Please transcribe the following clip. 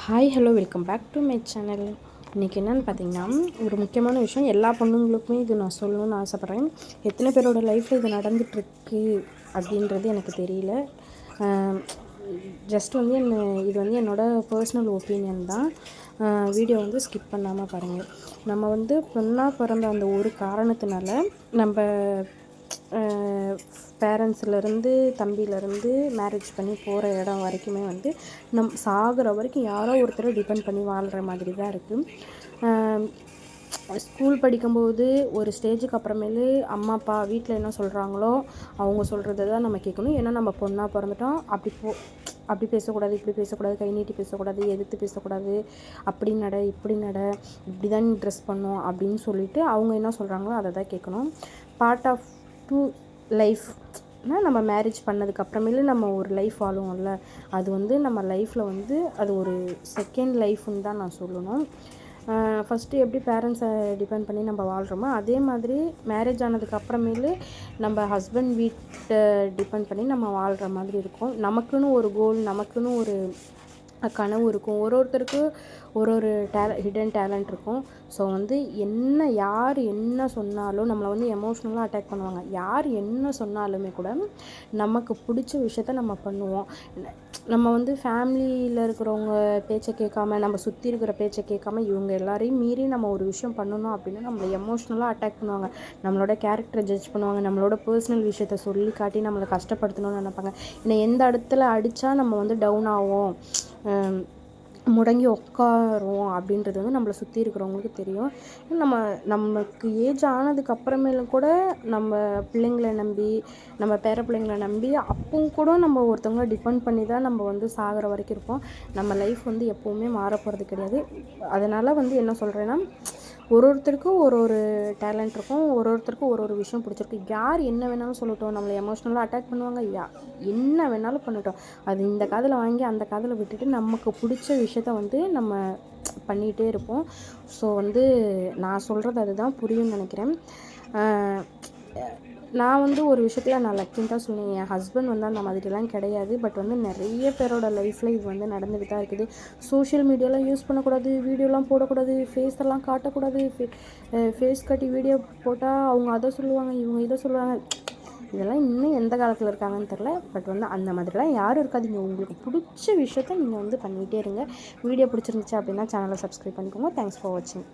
Hi hello welcome back to my channel. இன்றைக்கி என்னென்னு பார்த்தீங்கன்னா, ஒரு முக்கியமான விஷயம் எல்லா பொண்ணுங்களுக்குமே இது நான் சொல்லணும்னு ஆசைப்பட்றேன். எத்தனை பேரோட லைஃப்பில் இது நடந்துகிட்ருக்கு அப்படின்றது எனக்கு தெரியல. ஜஸ்ட் வந்து இது வந்து என்னோடய பர்சனல் ஒப்பீனியன் தான். வீடியோ வந்து ஸ்கிப் பண்ணாமல் பாருங்கள். நம்ம வந்து பொண்ணாக பிறந்த அந்த ஒரு காரணத்தினால நம்ம பேரண்ட்ஸ்லேருந்து தம்பியிலேருந்து மேரேஜ் பண்ணி போகிற இடம் வரைக்குமே வந்து சாகிற வரைக்கும் யாரோ ஒருத்தரை டிபெண்ட் பண்ணி வாழ்கிற மாதிரி தான் இருக்குது. ஸ்கூல் படிக்கும்போது ஒரு ஸ்டேஜுக்கு அப்புறமேலு அம்மா அப்பா வீட்டில் என்ன சொல்கிறாங்களோ அவங்க சொல்கிறத தான் நம்ம கேட்கணும். ஏன்னா நம்ம பொண்ணாக பிறந்துட்டோம். அப்படி பேசக்கூடாது, இப்படி பேசக்கூடாது, கை நீட்டி பேசக்கூடாது, எதிர்த்து பேசக்கூடாது, அப்படி நட இப்படி நட, இப்படி தான் நீ ட்ரெஸ் பண்ணும் அப்படின்னு சொல்லிவிட்டு அவங்க என்ன சொல்கிறாங்களோ அதை தான் கேட்கணும். பார்ட் ஆஃப் டூ லைஃப்னால் நம்ம மேரேஜ் பண்ணதுக்கப்புறமேலு நம்ம ஒரு லைஃப் வாழுவோம்ல, அது வந்து நம்ம லைஃப்பில் வந்து அது ஒரு செகண்ட் லைஃப்னு தான் நான் சொல்லணும். ஃபஸ்ட்டு எப்படி பேரண்ட்ஸை டிபெண்ட் பண்ணி நம்ம வாழ்கிறோமோ அதே மாதிரி மேரேஜ் ஆனதுக்கப்புறமேலு நம்ம ஹஸ்பண்ட் வீட்டை டிபெண்ட் பண்ணி நம்ம வாழ்கிற மாதிரி இருக்கும். நமக்குன்னு ஒரு கோல், நமக்குன்னு ஒரு கனவு இருக்கும். ஒருத்தருக்கு ஒரு ஹிடன் டேலண்ட் இருக்கும். ஸோ வந்து யார் என்ன சொன்னாலும் நம்மளை வந்து எமோஷ்னலாக அட்டாக் பண்ணுவாங்க. யார் என்ன சொன்னாலுமே கூட நமக்கு பிடிச்ச விஷயத்த நம்ம பண்ணுவோம். நம்ம வந்து ஃபேமிலியில் இருக்கிறவங்க பேச்சை கேட்காம, நம்ம சுற்றி இருக்கிற பேச்சை கேட்காம, இவங்க எல்லாரையும் மீறி நம்ம ஒரு விஷயம் பண்ணணும் அப்படின்னா நம்மளை எமோஷ்னலாக அட்டாக் பண்ணுவாங்க. நம்மளோட கேரக்டரை ஜட்ஜ் பண்ணுவாங்க. நம்மளோட பர்சனல் விஷயத்த சொல்லி காட்டி நம்மளை கஷ்டப்படுத்தணும்னு நினைப்பாங்க. ஏன்னா எந்த இடத்துல அடித்தா நம்ம வந்து டவுன் ஆகும், முடங்கி உட்காருவோம் அப்படின்றது வந்து நம்மளை சுற்றி இருக்கிறவங்களுக்கு தெரியும். நமக்கு ஏஜ் ஆனதுக்கு அப்புறமேலும் கூட நம்ம பிள்ளைங்களை நம்பி, நம்ம பேர பிள்ளைங்களை நம்பி அப்பவும் கூட நம்ம ஒருத்தவங்க டிபெண்ட் பண்ணி தான் நம்ம வந்து சாகிற வரைக்கும் இருப்போம். நம்ம லைஃப் வந்து எப்போவுமே மாறப்போகிறது கிடையாது. அதனால் வந்து என்ன சொல்கிறேன்னா, ஒருத்தருக்கும் ஒரு டேலண்ட் இருக்கும். ஒருத்தருக்கும் ஒரு விஷயம் பிடிச்சிருக்கு. யார் என்ன வேணாலும் சொல்லட்டும், நம்மளை எமோஷ்னலாக அட்டாக் பண்ணுவாங்க. என்ன வேணாலும் பண்ணட்டும், அது இந்த காதில் வாங்கி அந்த காதில் விட்டுட்டு நமக்கு பிடிச்ச விஷயத்த வந்து நம்ம பண்ணிகிட்டே இருப்போம். ஸோ வந்து நான் சொல்கிறது அதுதான் புரியும்னு நினைக்கிறேன். நான் வந்து ஒரு விஷயத்தில் நான் லக்கின்னு தான் சொல்லுவேன். என் ஹஸ்பண்ட் வந்து அந்த மாதிரிலாம் கிடையாது. பட் வந்து நிறைய பேரோட லைஃப்பில் இது வந்து நடந்துகிட்டு தான் இருக்குது. சோஷியல் மீடியாலாம் யூஸ் பண்ணக்கூடாது, வீடியோலாம் போடக்கூடாது, ஃபேஸெல்லாம் காட்டக்கூடாது, ஃபேஸ் கட்டி வீடியோ போட்டால் அவங்க அதை சொல்லுவாங்க, இவங்க இதை சொல்லுவாங்க. இதெல்லாம் இன்னும் எந்த காலத்தில் இருக்காங்கன்னு தெரில. பட் வந்து அந்த மாதிரிலாம் யாரும் இருக்காதீங்க. உங்களுக்கு பிடிச்ச விஷயத்த நீங்கள் வந்து பண்ணிகிட்டே இருங்க. வீடியோ பிடிச்சிருந்துச்சு அப்படின்னா சேனலை சப்ஸ்கிரைப் பண்ணிக்கோங்க. தேங்க்ஸ் ஃபார் வாட்சிங்.